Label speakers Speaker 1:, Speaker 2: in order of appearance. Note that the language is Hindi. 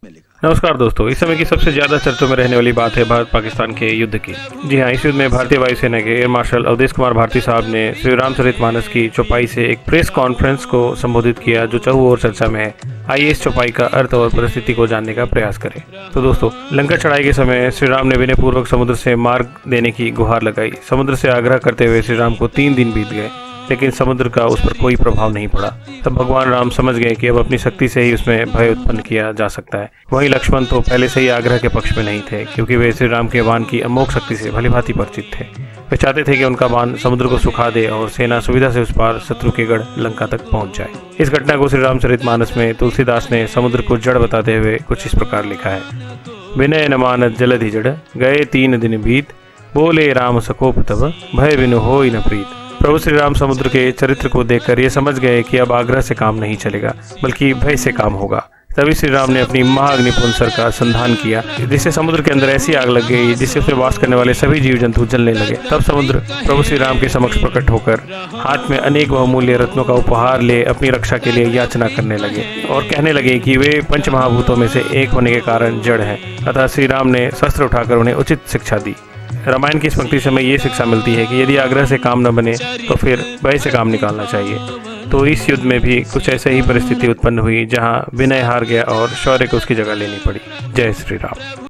Speaker 1: नमस्कार दोस्तों, इस समय की सबसे ज्यादा चर्चों में रहने वाली बात है भारत पाकिस्तान के युद्ध की। जी हाँ, इस युद्ध में भारतीय वायुसेना के एयर मार्शल अवधेश कुमार भारती साहब ने श्री रामचरितमानस की चौपाई से एक प्रेस कॉन्फ्रेंस को संबोधित किया जो चारों ओर चर्चा में है। आइए इस चौपाई का अर्थ और परिस्थिति को जानने का प्रयास करें। तो दोस्तों, लंका चढ़ाई के समय श्री राम ने विनय पूर्वक समुद्र से मार्ग देने की गुहार लगाई। समुद्र से आग्रह करते हुए श्री राम को 3 दिन बीत गए, लेकिन समुद्र का उस पर कोई प्रभाव नहीं पड़ा। तब भगवान राम समझ गए कि अब अपनी शक्ति से ही उसमें भय उत्पन्न किया जा सकता है। वहीं लक्ष्मण तो पहले से ही आग्रह के पक्ष में नहीं थे, क्योंकि वे श्री राम के बाण की अमोघ शक्ति से भलीभांति परिचित थे। वे चाहते थे कि उनका बाण समुद्र को सुखा दे और सेना सुविधा से उस पार शत्रु के गढ़ लंका तक पहुंच जाए। इस घटना को श्री रामचरितमानस में तुलसीदास ने समुद्र को जड़ बताते हुए कुछ इस प्रकार लिखा है। विनय न मानत जलधि जड़, गए 3 दिन बीत, बोले राम सकोप तब, भय बिनु होई न प्रीत। प्रभु श्री राम समुद्र के चरित्र को देखकर ये समझ गए कि अब आग्रह से काम नहीं चलेगा, बल्कि भय से काम होगा। तभी श्री राम ने अपनी महाअग्निपुंसर का संधान किया, जिससे समुद्र के अंदर ऐसी आग लग गई जिससे उसमें वास करने वाले सभी जीव जंतु जलने लगे। तब समुद्र प्रभु श्री राम के समक्ष प्रकट होकर हाथ में अनेक बहुमूल्य रत्नों का उपहार ले अपनी रक्षा के लिए याचना करने लगे और कहने लगे कि वे पंच महाभूतों में से एक होने के कारण जड़ हैं। अतः श्री राम ने शस्त्र उठाकर उन्हें उचित शिक्षा दी। रामायण की इस पंक्ति से हमें ये शिक्षा मिलती है कि यदि आग्रह से काम न बने तो फिर भय से काम निकालना चाहिए। तो इस युद्ध में भी कुछ ऐसे ही परिस्थिति उत्पन्न हुई जहां विनय हार गया और शौर्य को उसकी जगह लेनी पड़ी। जय श्री राम।